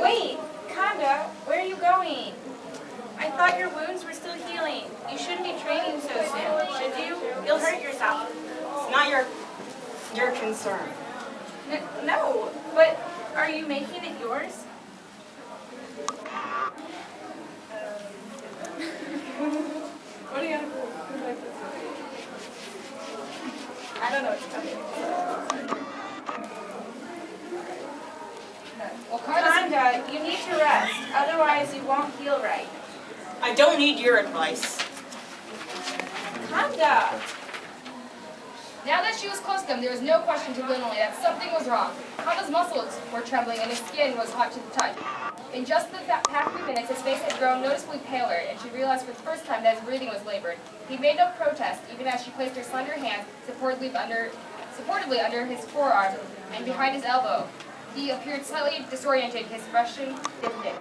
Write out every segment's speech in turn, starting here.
Wait, Conda, where are you going? I thought your wounds were still healing. You shouldn't be training so soon, should you? You'll hurt yourself. It's not your concern. No, but are you making it yours? What do you have? I don't know what's coming. Well, Conda, you need to rest. Otherwise, you won't heal right. I don't need your advice. Conda! Now that she was close to them, there was no question to Lindley that something was wrong. Conda's muscles were trembling and his skin was hot to the touch. In just the past few minutes, his face had grown noticeably paler, and she realized for the first time that his breathing was labored. He made no protest, even as she placed her slender hands supportively under his forearm and behind his elbow. He appeared slightly disoriented, his expression stiffened.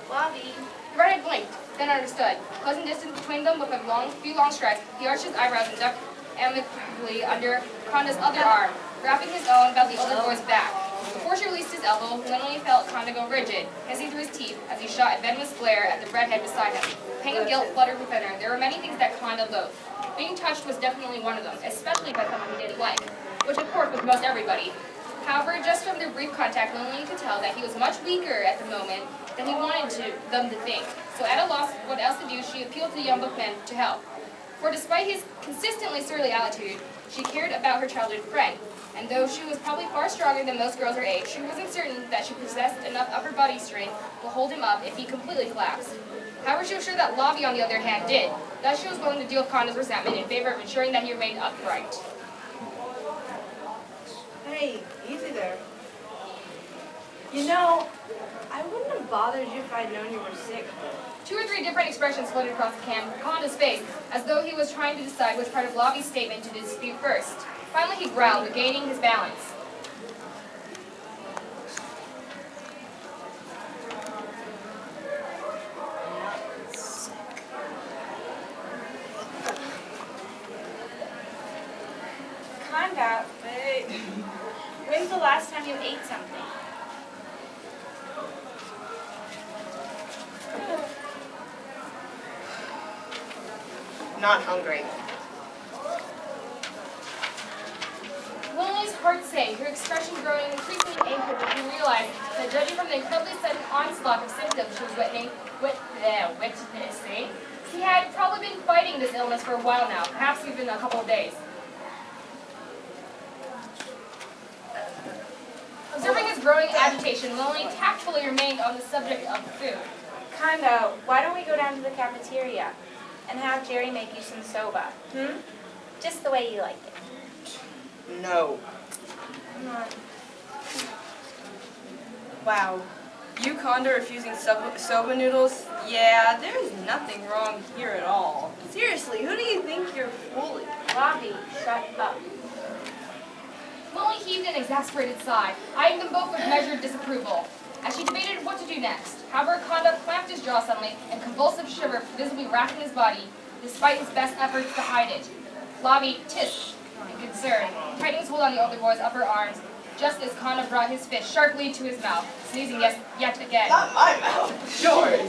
Lobby. The redhead blinked, then understood. Pleasant distance between them with a few long strides, he arched his eyebrows and ducked amicably under Conda's other arm, wrapping his own about the older boy's back. Before she released his elbow, Lindley felt Conda go rigid, hissing through his teeth as he shot a venomous glare at the redhead beside him. Pang of guilt fluttered within her. There were many things that Conda loathed. Being touched was definitely one of them, especially by someone he didn't like, which of course was most everybody. However, just from their brief contact, Lindley could tell that he was much weaker at the moment than he wanted them to think. So at a loss what else to do, she appealed to the young bookman to help. For despite his consistently surly attitude, she cared about her childhood friend. And though she was probably far stronger than most girls her age, she wasn't certain that she possessed enough upper body strength to hold him up if he completely collapsed. However, she was sure that Lobby, on the other hand, did. Thus, she was willing to deal with Conda's resentment in favor of ensuring that he remained upright. Hey, easy there. You know, I wouldn't have bothered you if I'd known you were sick. 2 or 3 different expressions floated across Conda's face, as though he was trying to decide which part of Lobby's statement to dispute first. Finally, he growled, regaining his balance. Conda, when's the last time you ate something? Not hungry. Lily's heart sank, her expression growing increasingly anxious as he realized that judging from the incredibly sudden onslaught of symptoms she was witnessing, he had probably been fighting this illness for a while now, perhaps even a couple of days. Observing his growing agitation, Lily tactfully remained on the subject of food. Conda, why don't we go down to the cafeteria and have Jerry make you some soba? Just the way you like it. No. Come on. Wow. You, Conda, refusing soba noodles? Yeah, there's nothing wrong here at all. Seriously, who do you think you're fooling? Lobby, shut up. Lily heaved an exasperated sigh, eyeing them both with measured disapproval, as she debated what to do next. However, Conda clamped his jaw suddenly, and convulsive shiver visibly racking his body, despite his best efforts to hide it. Lobby tisked in concern, tightening his hold on the older boy's upper arms, just as Conda brought his fist sharply to his mouth, sneezing yet again. Not my mouth, yours.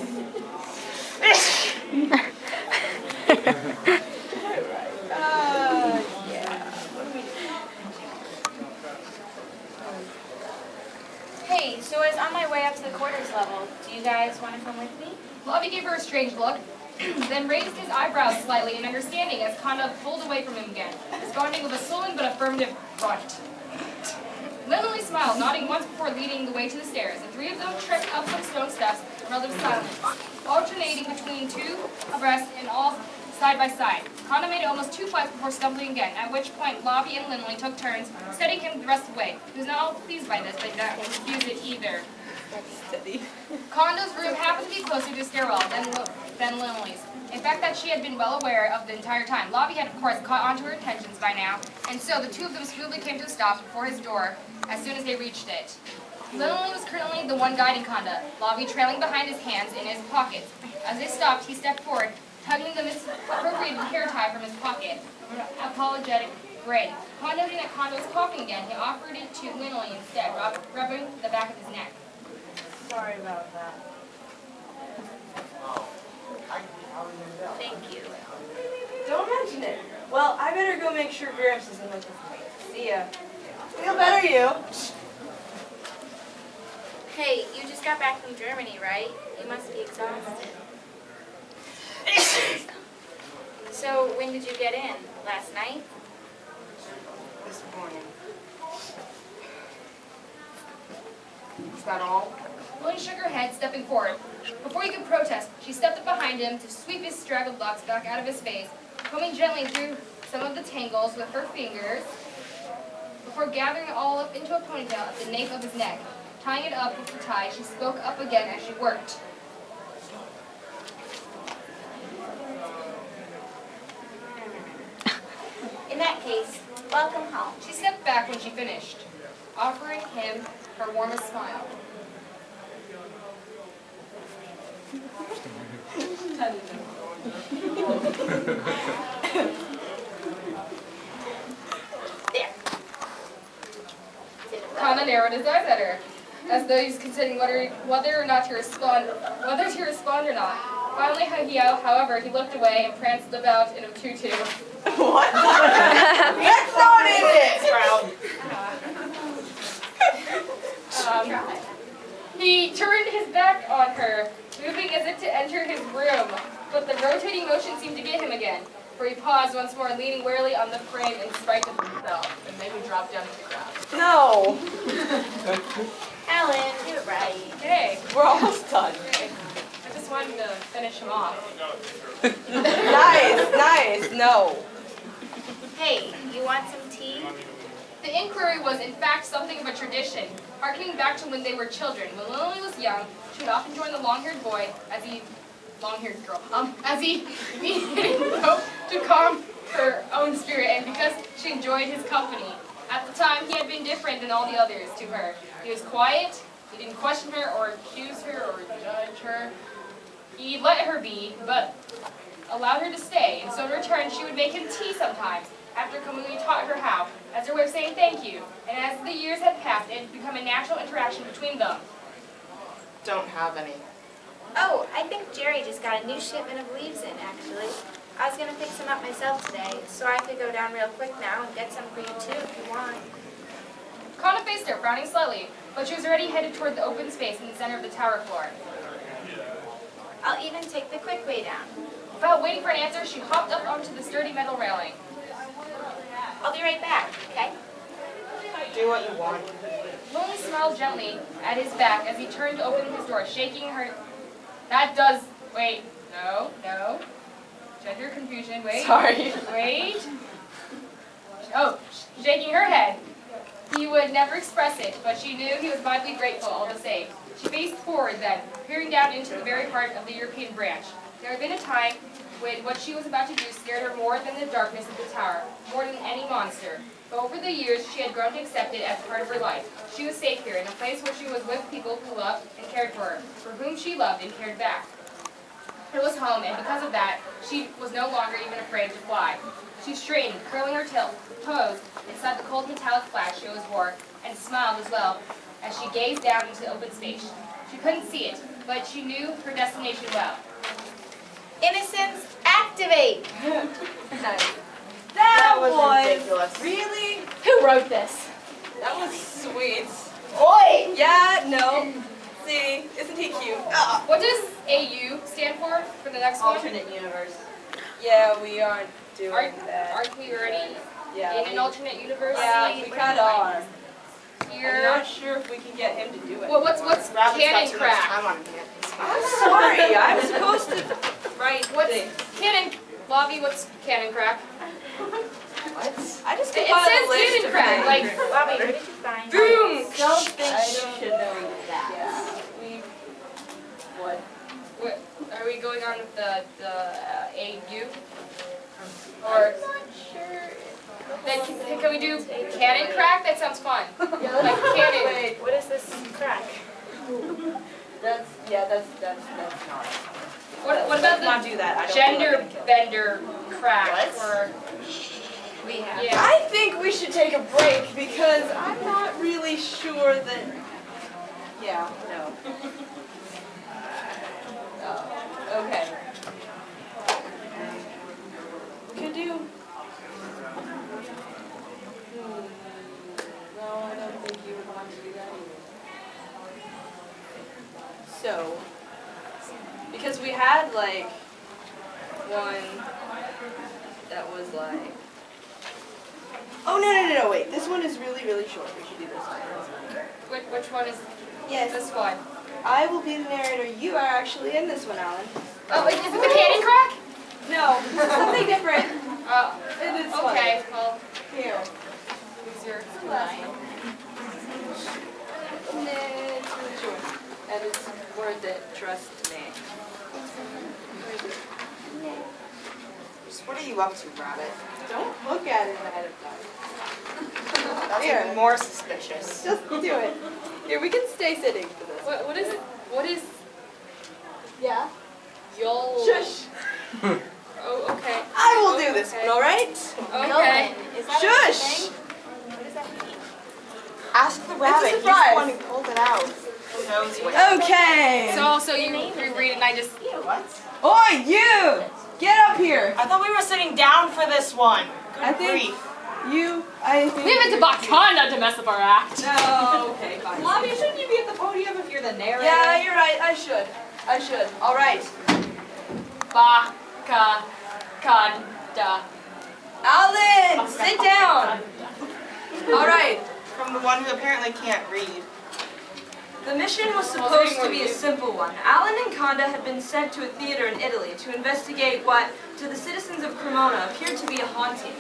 Hey, so I was on my way up to the quarters level. Do you guys want to come with me? Lobby gave her a strange look, then raised his eyebrows slightly in understanding as Conda pulled away from him again, responding with a sullen but affirmative grunt. Lindley smiled, nodding once before leading the way to the stairs. The 3 of them tripped up some stone steps in relative silence, alternating between 2 abreast and all side by side. Conda made it almost 2 flights before stumbling again, at which point Lobby and Lindley took turns, steadying him the rest of the way. He was not all pleased by this, but did not refuse it either. Steady. Conda's room happened to be closer to the stairwell than Lindley's. In fact, that she had been well aware of the entire time. Lobby had, of course, caught on to her intentions by now, and so the 2 of them smoothly came to a stop before his door as soon as they reached it. Lindley was currently the one guiding Conda, Lobby trailing behind his hands in his pockets. As they stopped, he stepped forward, tugging the misappropriated hair tie from his pocket with an apologetic grin. Upon noting that Conda was coughing again, he offered it to Lindley instead, rubbing the back of his neck. Sorry about that. Thank you. Don't mention it. Well, I better go make sure Gramps isn't looking for me. See ya. Feel better, you. Hey, you just got back from Germany, right? You must be exhausted. So, when did you get in? Last night? This morning. Is that all? Willie shook her head, stepping forward. Before he could protest, she stepped up behind him to sweep his straggled locks back out of his face, combing gently through some of the tangles with her fingers, before gathering it all up into a ponytail at the nape of his neck. Tying it up with the tie, she spoke up again as she worked. In that case, welcome home. She stepped back when she finished, offering him her warmest smile. There. Kana narrowed his eyes at her, as though he was considering whether or not to respond, or not. Finally, however, he looked away and pranced about in a tutu. What? That's not it! He turned his back on her, moving as if to enter his room, but the rotating motion seemed to get him again, for he paused once more, leaning warily on the frame in spite of himself, and maybe dropped down to the ground. No. Alan, do it right. Hey, We're almost done. hey, I just wanted to finish him off. Nice. No. Hey, you want some tea? The inquiry was, in fact, something of a tradition, harkening back to when they were children. When Lily was young, she would often join the long-haired boy as he to calm her own spirit, and because she enjoyed his company. At the time, he had been different than all the others to her. He was quiet, he didn't question her or accuse her or judge her. He let her be, but allowed her to stay, and so in return, she would make him tea sometimes, after coming he taught her how, as her way of saying thank you, and as the years had passed, it had become a natural interaction between them. Don't have any. Oh, I think Jerry just got a new shipment of leaves in, actually. I was going to pick some up myself today, so I could go down real quick now and get some for you too if you want. Kana faced her, frowning slightly, but she was already headed toward the open space in the center of the tower floor. I'll even take the quick way down. Without waiting for an answer, she hopped up onto the sturdy metal railing. I'll be right back, okay? Do what you want. Lily smiled gently at his back as he turned to open his door, shaking her... Wait, no. Gender confusion, wait. Sorry. Wait. Oh, shaking her head. He would never express it, but she knew he was vitally grateful all the same. She faced forward then, peering down into the very heart of the European branch. There had been a time when what she was about to do scared her more than the darkness of the tower, more than any monster. But over the years, she had grown to accept it as part of her life. She was safe here, in a place where she was with people who loved and cared for her, for whom she loved and cared back. It was home, and because of that, she was no longer even afraid to fly. She straightened, curling her toes inside the cold metallic flash she always wore, and smiled as well as she gazed down into the open space. She couldn't see it, but she knew her destination well. Innocence, activate! Nice. That was ridiculous. Really? Who wrote this? That was sweet. Oi! Yeah, no. See, isn't he cute? What does AU stand for the next one? Alternate universe. Yeah, we aren't doing that. Aren't we already Yeah, in an alternate universe? Yeah, we kind of are. I'm Here. not sure if we can get him to do it. Well, what's Rabbit's canon got too much crack? time on his hands. I'm sorry. I'm supposed to write What's things. canon? Lobby, what's canon crack? What? I just It compiled a says list canon of crack, things. like Bobby, what did you find? boom. Don't think I should know that. Yeah. What? Are we going on with the AU? Or I'm not sure. then can we do canon crack? That sounds fun. Like canon. Wait, What is this crack? that's not. What about Let's the not do that. I don't gender feel like I'm bender crack? What? Or We have. yeah. I think we should take a break because I'm not really sure that Yeah, no. Okay. Could do. No, I don't think you would want to do that either. So, because we had like one that was like. Oh no! Wait, this one is really short. We should do this one. Which one is Yes. this one? I will be the narrator. You are actually in this one, Alan. Oh, is it the cannon crack? No, something different. Oh, It is okay. Well, Here. here's your The last one. And then it's really short. And it's worth it, trust me. What are you up to, Rabbit? Don't look at it ahead of time. That's Here. even more suspicious. Just do it. Here, we can stay sitting for this. what is it? What is Yeah? y'all? Shush! Oh, okay. I will do this Okay. one, alright? Okay. Is that a Shush! thing? What does that mean? Ask the rabbit. He's the surprise. one who pulled it out. Who knows what? Okay! So you read it and I just. What? Oi, you! Get up here! I thought we were sitting down for this one. Good I think grief. I think... We haven't to Bakanda to mess up our act. No, okay, fine. Mommy, shouldn't you be at the podium if you're the narrator? Yeah, you're right. I should. Alright. Bakanda. Alan, sit down! Alright. From the one who apparently can't read. The mission was supposed to be a simple one. Alan and Conda had been sent to a theater in Italy to investigate what, to the citizens of Cremona, appeared to be a haunting.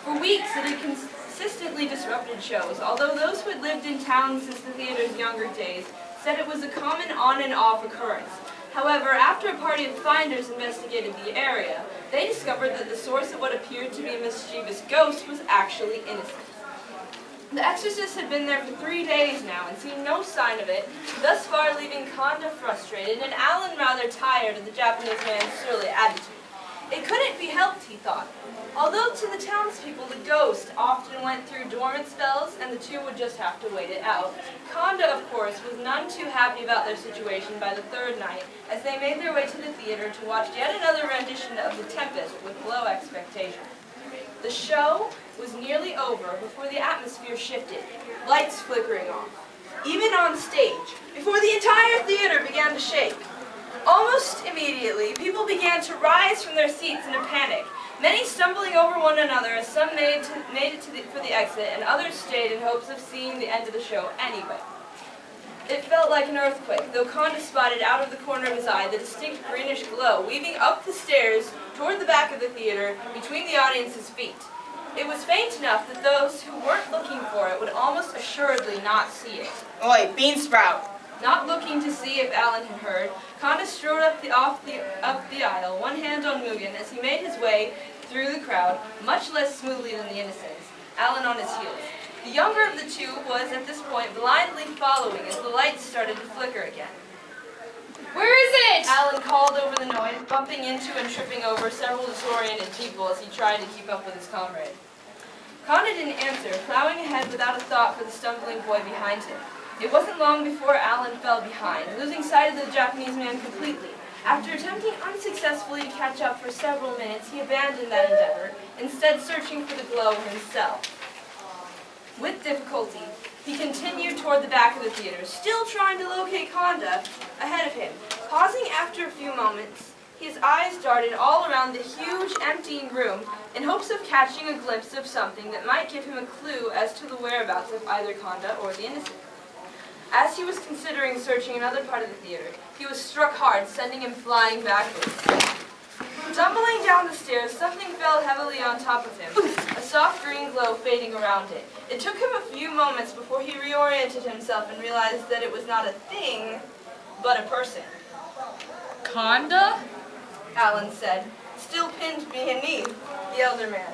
For weeks, it had consistently disrupted shows, although those who had lived in town since the theater's younger days said it was a common on and off occurrence. However, after a party of finders investigated the area, they discovered that the source of what appeared to be a mischievous ghost was actually innocent. The exorcist had been there for 3 days now and seen no sign of it, thus far leaving Conda frustrated and Alan rather tired of the Japanese man's surly attitude. It couldn't be helped, he thought. Although to the townspeople the ghost often went through dormant spells and the two would just have to wait it out, Conda, of course, was none too happy about their situation by the third night as they made their way to the theater to watch yet another rendition of The Tempest with low expectation. The show was nearly over before the atmosphere shifted, lights flickering off. Even on stage, before the entire theater began to shake. Almost immediately, people began to rise from their seats in a panic, many stumbling over one another as some made it for the exit and others stayed in hopes of seeing the end of the show anyway. It felt like an earthquake, though Conda spotted out of the corner of his eye the distinct greenish glow weaving up the stairs toward the back of the theater between the audience's feet. It was faint enough that those who weren't looking for it would almost assuredly not see it. Oi, Beansprout. Not looking to see if Alan had heard, Conda strode up the aisle, one hand on Mugen as he made his way through the crowd, much less smoothly than the innocents, Alan on his heels. The younger of the two was, at this point, blindly following as the lights started to flicker again. Where is it? Alan called over the noise, bumping into and tripping over several disoriented people as he tried to keep up with his comrade. Conda didn't answer, plowing ahead without a thought for the stumbling boy behind him. It wasn't long before Alan fell behind, losing sight of the Japanese man completely. After attempting unsuccessfully to catch up for several minutes, he abandoned that endeavor, instead searching for the glow himself. With difficulty, he continued toward the back of the theater, still trying to locate Conda ahead of him. Pausing after a few moments, his eyes darted all around the huge, emptying room in hopes of catching a glimpse of something that might give him a clue as to the whereabouts of either Conda or the innocent. As he was considering searching another part of the theater, he was struck hard, sending him flying backwards. Tumbling down the stairs, something fell heavily on top of him, a soft green glow fading around it. It took him a few moments before he reoriented himself and realized that it was not a thing, but a person. Conda? Alan said, still pinned beneath the elder man.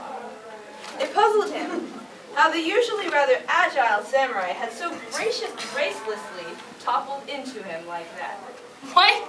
It puzzled him how the usually rather agile samurai had so gracelessly toppled into him like that. What?